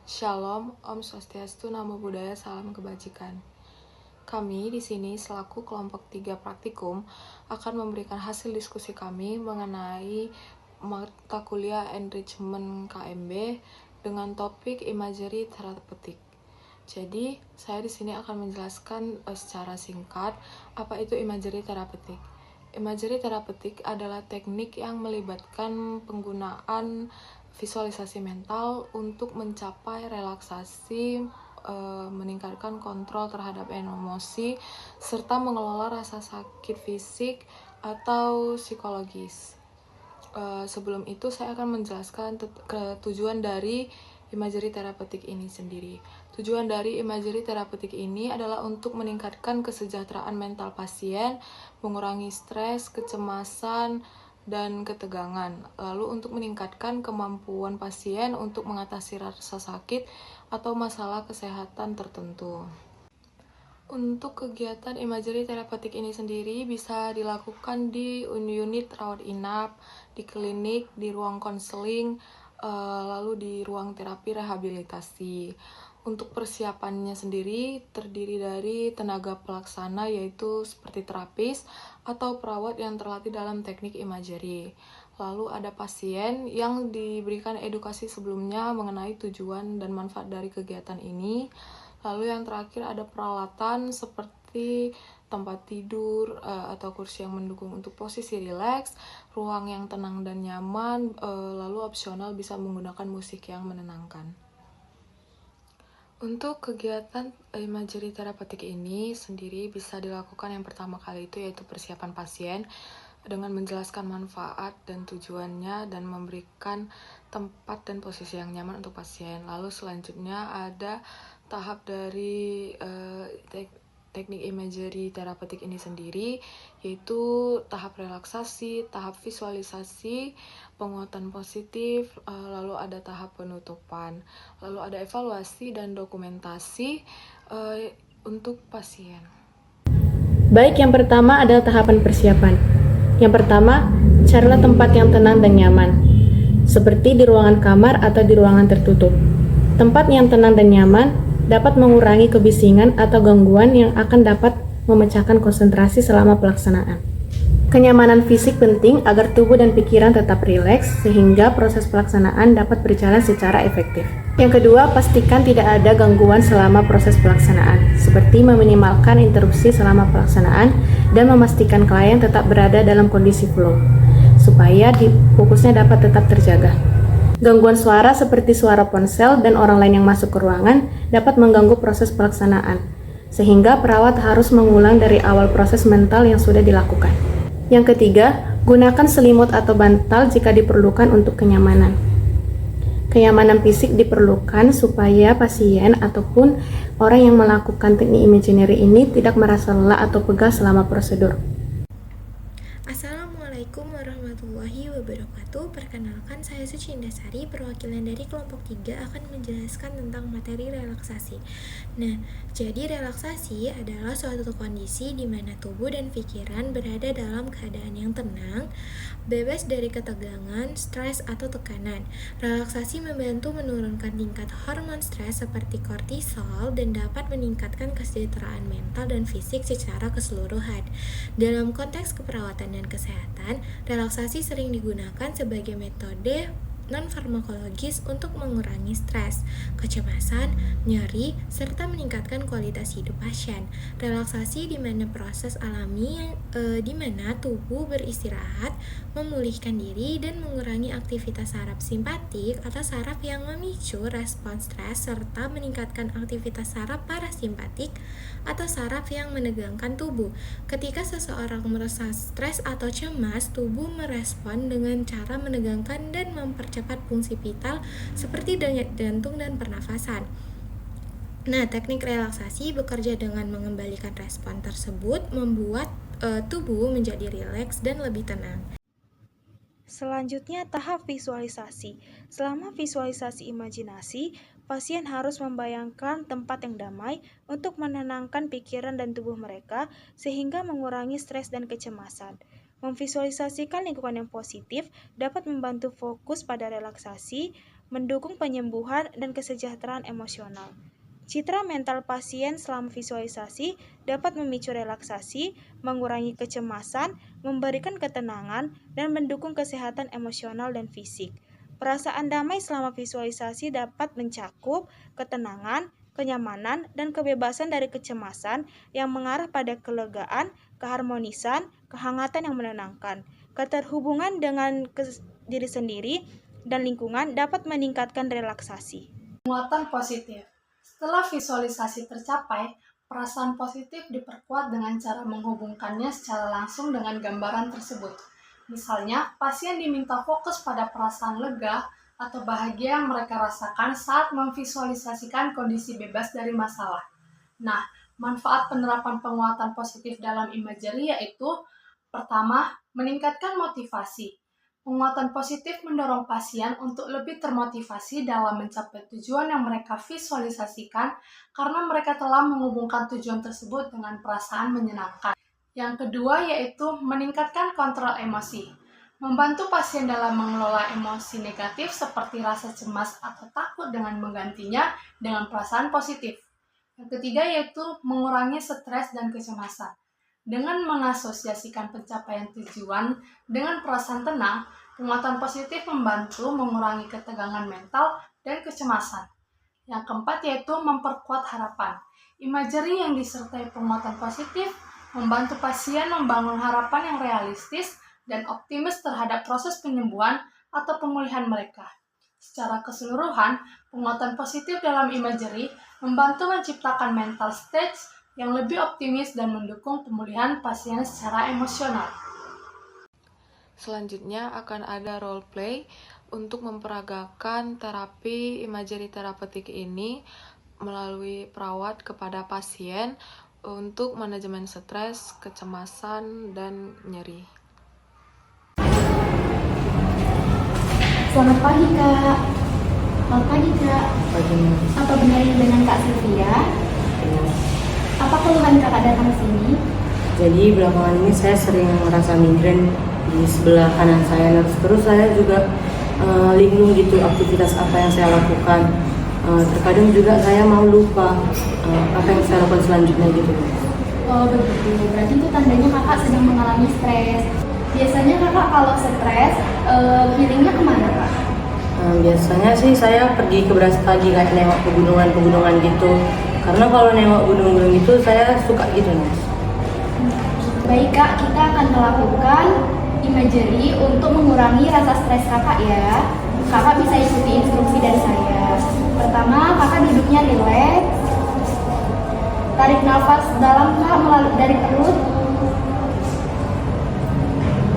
Shalom, Om Swastiastu, Namo Buddhaya, Salam Kebajikan. Kami di sini selaku kelompok 3 praktikum akan memberikan hasil diskusi kami mengenai mata kuliah Enrichment KMB dengan topik Imagery Therapeutic. Jadi, saya di sini akan menjelaskan secara singkat apa itu Imagery Therapeutic. Imagery Therapeutic adalah teknik yang melibatkan penggunaan visualisasi mental untuk mencapai relaksasi, meningkatkan kontrol terhadap emosi, serta mengelola rasa sakit fisik atau psikologis. Sebelum itu saya akan menjelaskan tujuan dari imagery terapeutik ini sendiri. Tujuan dari imagery terapeutik ini adalah untuk meningkatkan kesejahteraan mental pasien, mengurangi stres, kecemasan, dan ketegangan. Lalu untuk meningkatkan kemampuan pasien untuk mengatasi rasa sakit atau masalah kesehatan tertentu. Untuk kegiatan imagery terapeutik ini sendiri bisa dilakukan di unit rawat inap, di klinik, di ruang konseling, lalu di ruang terapi rehabilitasi. Untuk persiapannya sendiri terdiri dari tenaga pelaksana yaitu seperti terapis atau perawat yang terlatih dalam teknik imagery. Lalu ada pasien yang diberikan edukasi sebelumnya mengenai tujuan dan manfaat dari kegiatan ini. Lalu yang terakhir ada peralatan seperti tempat tidur atau kursi yang mendukung untuk posisi rileks, ruang yang tenang dan nyaman, lalu opsional bisa menggunakan musik yang menenangkan. Untuk kegiatan imagery terapeutik ini sendiri bisa dilakukan yang pertama kali itu yaitu persiapan pasien dengan menjelaskan manfaat dan tujuannya dan memberikan tempat dan posisi yang nyaman untuk pasien. Lalu selanjutnya ada tahap dari teknik imagery terapeutik ini sendiri yaitu tahap relaksasi, tahap visualisasi, penguatan positif, lalu ada tahap penutupan, lalu ada evaluasi dan dokumentasi untuk pasien. Baik, yang pertama adalah tahapan persiapan. Yang pertama, carilah tempat yang tenang dan nyaman, seperti di ruangan kamar atau di ruangan tertutup. Tempat yang tenang dan nyaman dapat mengurangi kebisingan atau gangguan yang akan dapat memecahkan konsentrasi selama pelaksanaan. Kenyamanan fisik penting agar tubuh dan pikiran tetap rileks sehingga proses pelaksanaan dapat berjalan secara efektif. Yang kedua, pastikan tidak ada gangguan selama proses pelaksanaan, seperti meminimalkan interupsi selama pelaksanaan dan memastikan klien tetap berada dalam kondisi flow, supaya fokusnya dapat tetap terjaga. Gangguan suara seperti suara ponsel dan orang lain yang masuk ke ruangan dapat mengganggu proses pelaksanaan, sehingga perawat harus mengulang dari awal proses mental yang sudah dilakukan. Yang ketiga, gunakan selimut atau bantal jika diperlukan untuk kenyamanan. Kenyamanan fisik diperlukan supaya pasien ataupun orang yang melakukan teknik imagery ini tidak merasa lelah atau pegal selama prosedur. Assalamualaikum warahmatullahi wabarakatuh. Perkenalkan, saya Suci Indasari, perwakilan dari kelompok 3 akan menjelaskan tentang materi relaksasi. Nah, jadi relaksasi adalah suatu kondisi di mana tubuh dan pikiran berada dalam keadaan yang tenang, bebas dari ketegangan, stres, atau tekanan. Relaksasi membantu menurunkan tingkat hormon stres seperti kortisol dan dapat meningkatkan kesejahteraan mental dan fisik secara keseluruhan. Dalam konteks keperawatan dan kesehatan, relaksasi sering digunakan sebagai metode non-farmakologis untuk mengurangi stres, kecemasan, nyeri, serta meningkatkan kualitas hidup pasien. Relaksasi di mana proses alami di mana tubuh beristirahat, memulihkan diri, dan mengurangi aktivitas saraf simpatik atau saraf yang memicu respon stres, serta meningkatkan aktivitas saraf parasimpatik atau saraf yang menegangkan tubuh. Ketika seseorang merasa stres atau cemas, tubuh merespon dengan cara menegangkan dan mempercepat fungsi vital seperti denyut jantung dan pernafasan. Nah, teknik relaksasi bekerja dengan mengembalikan respon tersebut, membuat tubuh menjadi rileks dan lebih tenang. Selanjutnya, tahap visualisasi. Selama visualisasi imajinasi, pasien harus membayangkan tempat yang damai untuk menenangkan pikiran dan tubuh mereka sehingga mengurangi stres dan kecemasan. Memvisualisasikan lingkungan yang positif dapat membantu fokus pada relaksasi, mendukung penyembuhan dan kesejahteraan emosional. Citra mental pasien selama visualisasi dapat memicu relaksasi, mengurangi kecemasan, memberikan ketenangan, dan mendukung kesehatan emosional dan fisik. Perasaan damai selama visualisasi dapat mencakup ketenangan, kenyamanan, dan kebebasan dari kecemasan yang mengarah pada kelegaan, keharmonisan, kehangatan yang menenangkan. Keterhubungan dengan diri sendiri dan lingkungan dapat meningkatkan relaksasi. Penguatan positif. Setelah visualisasi tercapai, perasaan positif diperkuat dengan cara menghubungkannya secara langsung dengan gambaran tersebut. Misalnya, pasien diminta fokus pada perasaan lega atau bahagia yang mereka rasakan saat memvisualisasikan kondisi bebas dari masalah. Nah, manfaat penerapan penguatan positif dalam imagery yaitu pertama, meningkatkan motivasi. Penguatan positif mendorong pasien untuk lebih termotivasi dalam mencapai tujuan yang mereka visualisasikan karena mereka telah menghubungkan tujuan tersebut dengan perasaan menyenangkan. Yang kedua yaitu meningkatkan kontrol emosi. Membantu pasien dalam mengelola emosi negatif seperti rasa cemas atau takut dengan menggantinya dengan perasaan positif. Yang ketiga yaitu mengurangi stres dan kecemasan. Dengan mengasosiasikan pencapaian tujuan dengan perasaan tenang, penguatan positif membantu mengurangi ketegangan mental dan kecemasan. Yang keempat yaitu memperkuat harapan. Imagery yang disertai penguatan positif membantu pasien membangun harapan yang realistis dan optimis terhadap proses penyembuhan atau pemulihan mereka. Secara keseluruhan, penguatan positif dalam imagery membantu menciptakan mental state yang lebih optimis dan mendukung pemulihan pasien secara emosional. Selanjutnya akan ada role play untuk memperagakan terapi imagery terapeutik ini melalui perawat kepada pasien untuk manajemen stres, kecemasan, dan nyeri. Selamat pagi, Kak. Selamat pagi, Kak. Pagi. Apa benar ini dengan Kak Sylvia? Apa keluhan Kakak datang sini? Jadi belakangan ini saya sering merasa migrain di sebelah kanan saya. Terus saya juga linglung gitu aktivitas apa yang saya lakukan. Terkadang juga saya mau lupa apa yang saya lakukan selanjutnya gitu. Oh begitu, berarti itu tandanya Kakak sedang mengalami stres. Biasanya Kakak kalau stres, healingnya kemana, Kak? Biasanya sih saya pergi ke Brastagi kayak nengok pegunungan-pegunungan gitu. Karena kalau nengok gunung-gunung itu saya suka gitu, Mas. Baik, Kak, kita akan melakukan imagery untuk mengurangi rasa stres Kakak ya. Kakak bisa ikuti instruksi dari saya. Pertama, Kakak duduknya rileks. Tarik nafas dalam, Kak, melalui dari perut.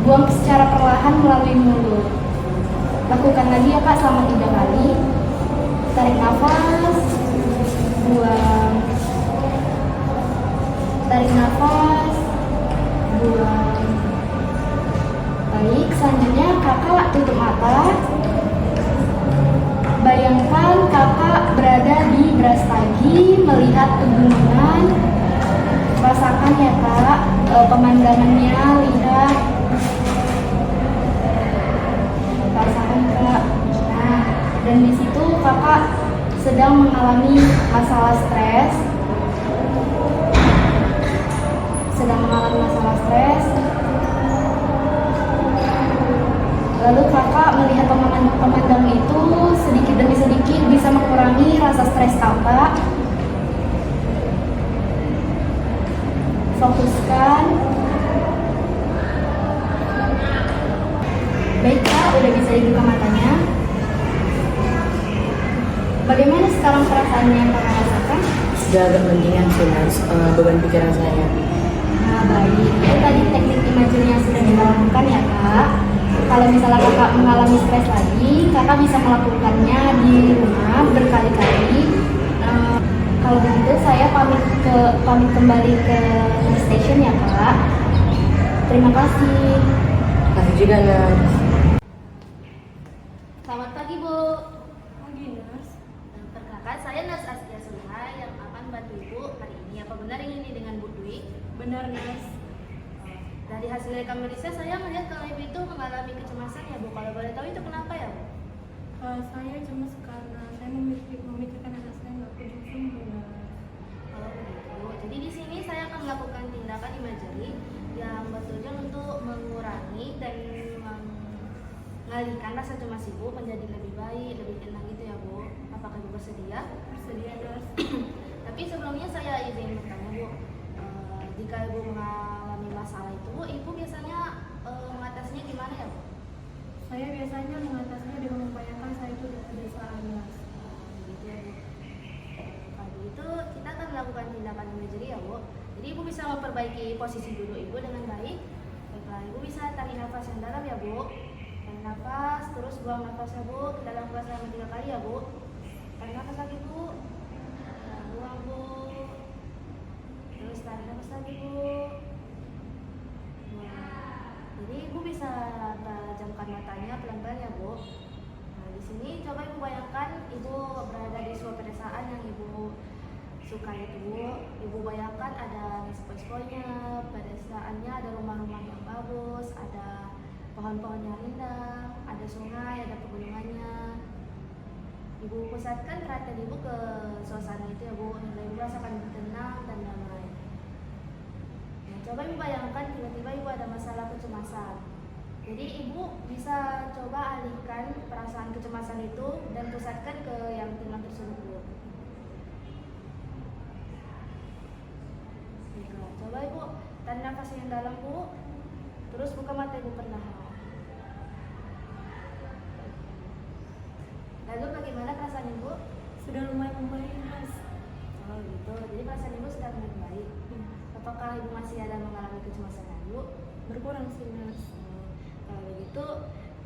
Buang secara perlahan melalui mulut. Lakukan lagi ya, Kak, selama 3 kali. Tarik nafas, buang. Tarik nafas, buang. Baik, selanjutnya Kakak tutup mata. Bayangkan Kakak berada di Brastagi, melihat pegunungan. Rasakan ya, Kak, pemandangannya, lihat. Rasakan, Kak. Nah, dan di situ Kakak sedang mengalami masalah stres. Lalu Kakak melihat pemandangan itu sedikit demi sedikit bisa mengurangi rasa stres Kakak. Fokuskan. Baik, Kak, udah bisa dibuka matanya. Bagaimana sekarang perasaannya yang Kakak rasakan? Sudah agak mendingan sih, Mas, beban pikiran saya. Nah, baik. Itu tadi teknik imagery yang sudah kita lakukan ya, Kak. Kalau misalnya Kakak mengalami stres lagi, Kakak bisa melakukannya di rumah berkali-kali. Kalau begitu, saya pamit kembali ke station ya, Kak. Terima kasih. Terima kasih juga, Nas. Selamat pagi, Bu. Pagi, Nas. Perkenalkan, saya Nas Astia Sulha yang akan bantu Ibu hari ini. Apa benar ini dengan Bu Dwi? Benar, Nas. Dari hasil rekam medisnya saya melihat kalau Ibu itu mengalami kecemasan ya, Bu. Kalau boleh tahu itu kenapa ya, Bu? Saya cemas karena saya memikirkan anak saya nggak kunjung sembuh, Nurse. Oh begitu. Jadi di sini saya akan melakukan tindakan imagery yang bertujuan untuk mengurangi dan mengalihkan rasa cemas ibu menjadi lebih baik, lebih tenang gitu ya Bu. Apakah ibu bersedia? Bersedia, Nurse. Tapi sebelumnya saya izin bertanya Bu, jika ibu mengalami masalah itu, ibu biasanya mengatasinya gimana ya Bu? Saya biasanya mengatasinya dengan membayangkan saya itu di pedesaan, Nurse. Gitu ya Bu. Kalau itu kita akan melakukan tindakan imagery ya Bu. Jadi ibu bisa memperbaiki posisi duduk ibu dengan baik. Baiklah, ibu bisa tarik nafas yang dalam ya Bu. Tarik nafas, terus buang nafas ya Bu. Kita lakukan selama 3 kali ya Bu. Tarik nafas lagi Bu. Nah, buang Bu. Terus tarik nafas lagi Bu. Nah, jadi ibu bisa tajamkan matanya pelan-pelan ya Bu. Nah, di sini coba ibu bayangkan ibu berada di sebuah pedesaan yang ibu suka itu. Ibu bayangkan ada spot-spotnya, pedesaannya ada rumah-rumah yang bagus, ada pohon-pohon yang indah, ada sungai, ada pegunungannya. Ibu pusatkan perhatian ibu ke suasana itu ya Bu, hingga ibu rasakan tenang dan damai. Nah, coba ibu bayangkan tiba-tiba ibu ada masalah kecemasan. Jadi ibu bisa coba alihkan perasaan kecemasan itu dan pusatkan ke yang tenang tersebut Bu. Baiklah, coba ibu tarik nafas yang dalam Bu, terus buka mata ibu perlahan. Lalu bagaimana perasaan ibu? Sudah lumayan membaik, Nurse. Oh gitu, jadi perasaan ibu sudah mulai baik. Apakah ibu masih ada mengalami kecemasan ibu? Berkurang sih, Nurse. Kalau begitu,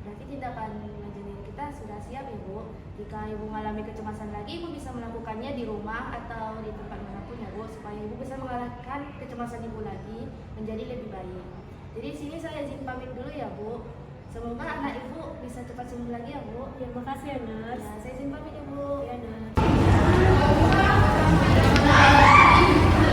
berarti tindakan imagery kita sudah siap ibu. Jika ibu mengalami kecemasan lagi, ibu bisa melakukannya di rumah atau di tempat manapun ya Bu, supaya ibu bisa mengalahkan kecemasan ibu lagi menjadi lebih baik. Jadi di sini saya izin pamit dulu ya Bu. Semoga anak ibu bisa cepat sembuh lagi ya Bu. Ya, makasih ya, Nurse. Ya, saya izin pamit ya Bu. Ya, Nurse.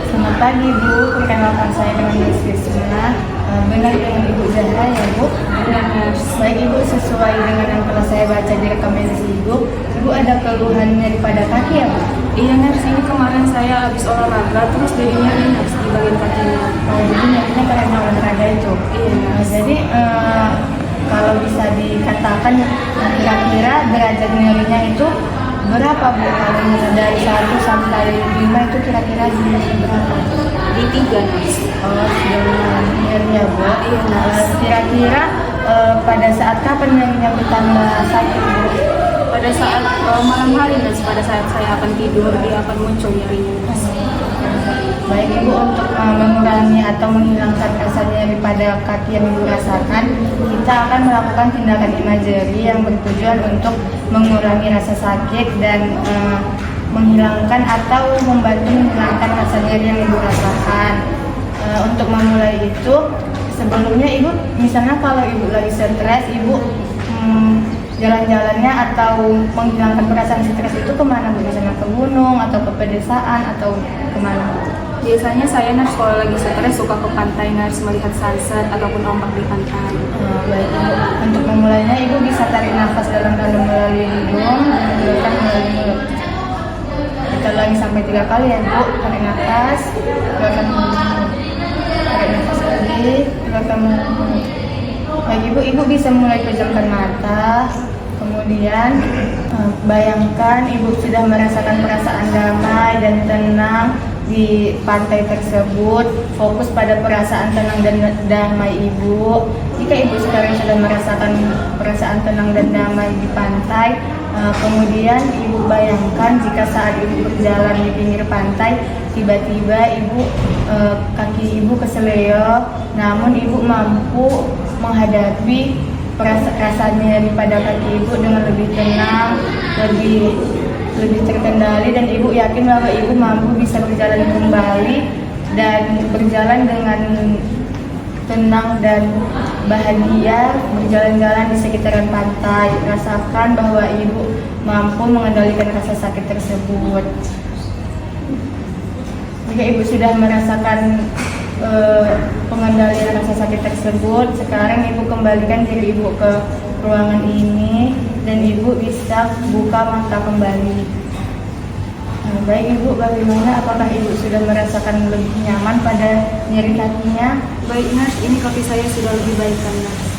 Selamat pagi Bu, perkenalkan saya dengan Nurse Kristina. Benar dengan Ibu Zahra ya Bu? Benar Nurse. Baik Ibu, sesuai dengan yang telah saya baca di rekam medis Ibu, Ibu ada keluhan nyeri pada kaki ya Bu? Iya, Nurse. Ini kemarin saya habis olahraga, terus jadi nyeri, Nurse, di bagian kakinya. Oh, jadi nyerinya karena olahraga itu? Iya, Nurse. Jadi kalau bisa dikatakan kira-kira derajat nyerinya itu berapa Bu? Kalau dari 1 sampai 5 itu kira-kira berapa? Di 3, Nurse. Oh, sudah nyerinya Bu. Iya, Nurse. Kira-kira pada saat kapan nyerinya bertambah sakit Bu? Pada saat malam hari, Nurse, pada saat saya akan tidur, dia akan muncul nyerinya, Nurse. Baik Ibu, untuk mengurangi atau menghilangkan rasa nyeri pada kaki yang Ibu rasakan, kita akan melakukan tindakan imagery yang bertujuan untuk mengurangi rasa sakit dan menghilangkan atau membantu menghilangkan rasa nyeri yang Ibu rasakan. Untuk memulai itu, sebelumnya Ibu, misalnya kalau Ibu lagi stres, Ibu jalan-jalannya atau menghilangkan perasaan stres itu kemana Bu? Misalnya ke gunung atau ke pedesaan atau kemana? Biasanya saya, Nurse, kalau lagi stres suka ke pantai, Nurse, melihat sunset ataupun ombak di pantai. Baik Ibu, untuk memulainya Ibu bisa tarik nafas dalam-dalam melalui hidung dan mengeluarkan melalui mulut. Kita lagi sampai 3 kali ya Bu. Tarik nafas, keluarkan mulut. Tarik nafas lagi, keluarkan mulut. Baik Ibu, Ibu bisa mulai pejamkan mata. Kemudian bayangkan Ibu sudah merasakan perasaan damai dan tenang di pantai tersebut. Fokus pada perasaan tenang dan damai Ibu. Jika Ibu sekarang sudah merasakan perasaan tenang dan damai di pantai, kemudian Ibu bayangkan jika saat Ibu berjalan di pinggir pantai, tiba-tiba kaki Ibu keseleo, namun Ibu mampu menghadapi rasa nyeri pada kaki Ibu dengan lebih tenang, lebih terkendali, dan Ibu yakin bahwa Ibu mampu bisa berjalan kembali dan berjalan dengan tenang dan bahagia, berjalan-jalan di sekitaran pantai. Rasakan bahwa Ibu mampu mengendalikan rasa sakit tersebut. Jika Ibu sudah merasakan pengendalian rasa sakit tersebut, sekarang Ibu kembalikan diri Ibu ke ruangan ini dan Ibu bisa buka mata kembali. Nah, baik Ibu, bagaimana? Apakah Ibu sudah merasakan lebih nyaman pada nyeri kakinya? Baik nurse, ini kaki saya sudah lebih baik kan nurse?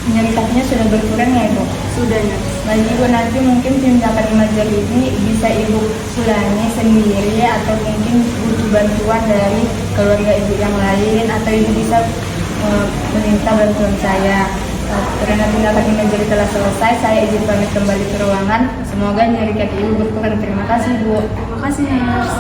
Nyeri kakinya sudah berkurang ya Ibu? Sudah nurse. Baik Ibu, nanti mungkin tindakan imager ini bisa Ibu ulangi sendiri atau mungkin butuh bantuan dari keluarga Ibu yang lain, atau Ibu bisa meminta bantuan saya. Karena tindakan imager telah selesai, saya izin pamit kembali ke ruangan. Semoga nyeri kaki Ibu berkurang. Terima kasih Bu. Terima kasih nurse.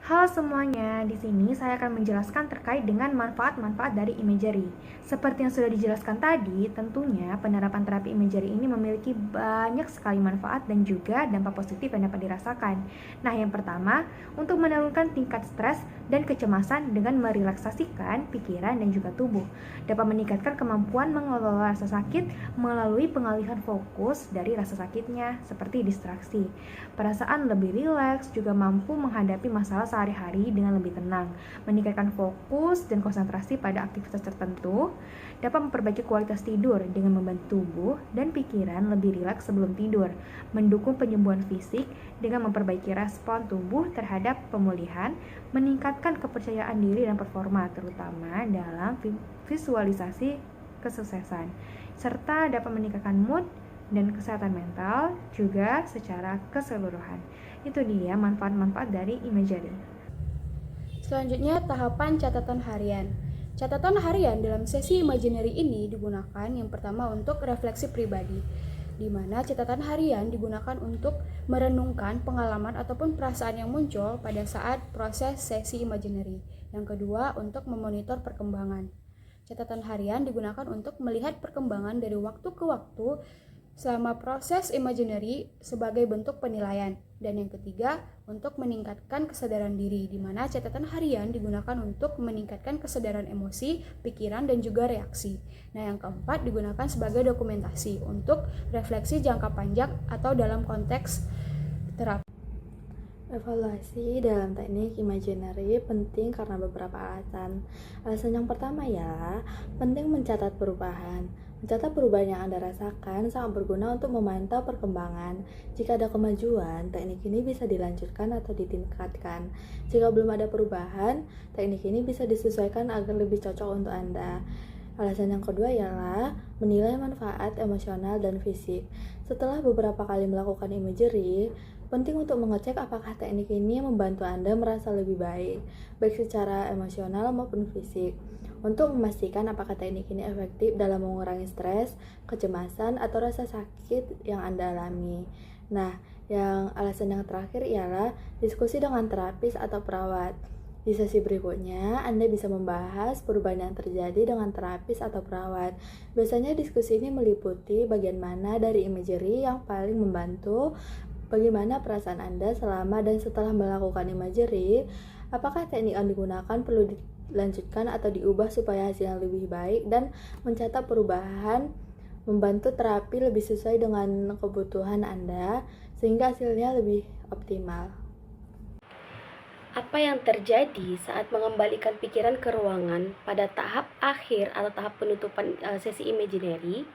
Halo semuanya, di sini saya akan menjelaskan terkait dengan manfaat-manfaat dari imagery. Seperti yang sudah dijelaskan tadi, tentunya penerapan terapi imagery ini memiliki banyak sekali manfaat dan juga dampak positif yang dapat dirasakan. Nah, yang pertama, untuk menurunkan tingkat stres dan kecemasan dengan merelaksasikan pikiran dan juga tubuh. Dapat meningkatkan kemampuan mengelola rasa sakit melalui pengalihan fokus dari rasa sakitnya, seperti distraksi. Perasaan lebih rileks, juga mampu menghadapi masalah sehari-hari dengan lebih tenang, meningkatkan fokus dan konsentrasi pada aktivitas tertentu, dapat memperbaiki kualitas tidur dengan membantu tubuh dan pikiran lebih rileks sebelum tidur, mendukung penyembuhan fisik dengan memperbaiki respon tubuh terhadap pemulihan, meningkatkan kepercayaan diri dan performa terutama dalam visualisasi kesuksesan, serta dapat meningkatkan mood dan kesehatan mental juga secara keseluruhan. Itu dia manfaat-manfaat dari imagery. Selanjutnya, tahapan catatan harian. Catatan harian dalam sesi imaginary ini digunakan yang pertama untuk refleksi pribadi, di mana catatan harian digunakan untuk merenungkan pengalaman ataupun perasaan yang muncul pada saat proses sesi imaginary. Yang kedua, untuk memonitor perkembangan. Catatan harian digunakan untuk melihat perkembangan dari waktu ke waktu selama proses imaginary sebagai bentuk penilaian. Dan yang ketiga, untuk meningkatkan kesadaran diri, di mana catatan harian digunakan untuk meningkatkan kesadaran emosi, pikiran, dan juga reaksi. Nah, yang keempat digunakan sebagai dokumentasi untuk refleksi jangka panjang atau dalam konteks terapi. Evaluasi dalam teknik imaginary penting karena beberapa alasan. Alasan yang pertama ya, penting mencatat perubahan. Mencatat perubahan yang Anda rasakan sangat berguna untuk memantau perkembangan. Jika ada kemajuan, teknik ini bisa dilanjutkan atau ditingkatkan. Jika belum ada perubahan, teknik ini bisa disesuaikan agar lebih cocok untuk Anda. Alasan yang kedua ialah menilai manfaat emosional dan fisik. Setelah beberapa kali melakukan imagery, penting untuk mengecek apakah teknik ini membantu Anda merasa lebih baik, baik secara emosional maupun fisik. Untuk memastikan apakah teknik ini efektif dalam mengurangi stres, kecemasan, atau rasa sakit yang Anda alami. Nah, alasan yang terakhir ialah diskusi dengan terapis atau perawat. Di sesi berikutnya, Anda bisa membahas perubahan yang terjadi dengan terapis atau perawat. Biasanya diskusi ini meliputi bagian mana dari imagery yang paling membantu, bagaimana perasaan Anda selama dan setelah melakukan imagery, apakah teknik yang digunakan perlu dilanjutkan atau diubah supaya hasilnya lebih baik, dan mencatat perubahan membantu terapi lebih sesuai dengan kebutuhan Anda sehingga hasilnya lebih optimal. Apa yang terjadi saat mengembalikan pikiran ke ruangan pada tahap akhir atau tahap penutupan sesi imaginary?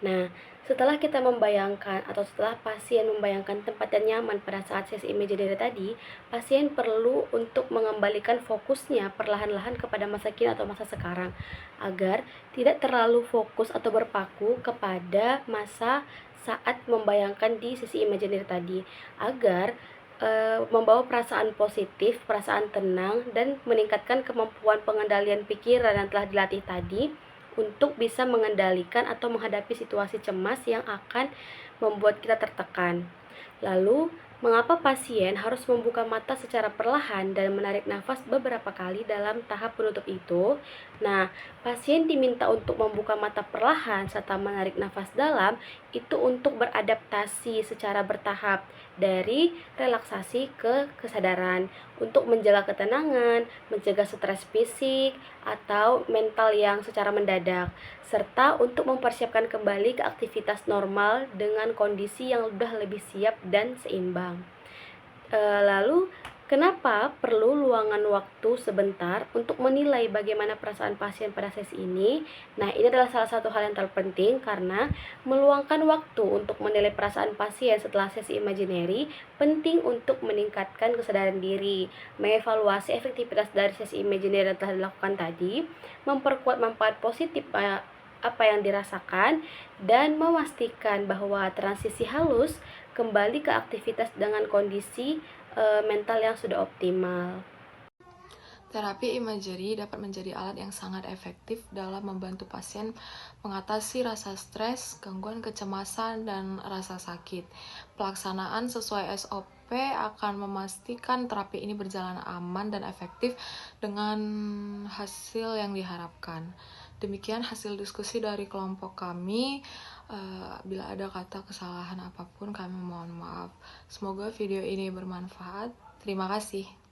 Nah, setelah kita membayangkan atau setelah pasien membayangkan tempat yang nyaman pada saat sesi imaginary tadi, pasien perlu untuk mengembalikan fokusnya perlahan-lahan kepada masa kini atau masa sekarang agar tidak terlalu fokus atau berpaku kepada masa saat membayangkan di sesi imaginary tadi, agar membawa perasaan positif, perasaan tenang, dan meningkatkan kemampuan pengendalian pikiran yang telah dilatih tadi untuk bisa mengendalikan atau menghadapi situasi cemas yang akan membuat kita tertekan. Lalu, mengapa pasien harus membuka mata secara perlahan dan menarik nafas beberapa kali dalam tahap penutup itu? Nah, pasien diminta untuk membuka mata perlahan serta menarik nafas dalam itu untuk beradaptasi secara bertahap dari relaksasi ke kesadaran, untuk menjaga ketenangan, mencegah stres fisik atau mental yang secara mendadak, serta untuk mempersiapkan kembali ke aktivitas normal dengan kondisi yang sudah lebih siap dan seimbang. Lalu Kenapa perlu luangan waktu sebentar untuk menilai bagaimana perasaan pasien pada sesi ini? Nah, ini adalah salah satu hal yang terpenting karena meluangkan waktu untuk menilai perasaan pasien setelah sesi imaginary penting untuk meningkatkan kesadaran diri, mengevaluasi efektivitas dari sesi imaginary yang telah dilakukan tadi, memperkuat manfaat positif apa yang dirasakan, dan memastikan bahwa transisi halus kembali ke aktivitas dengan kondisi mental yang sudah optimal. Terapi imagery dapat menjadi alat yang sangat efektif dalam membantu pasien mengatasi rasa stres, gangguan kecemasan, dan rasa sakit. Pelaksanaan sesuai SOP akan memastikan terapi ini berjalan aman dan efektif dengan hasil yang diharapkan. Demikian hasil diskusi dari kelompok kami. Bila ada kata kesalahan apapun, kami mohon maaf. Semoga video ini bermanfaat. Terima kasih.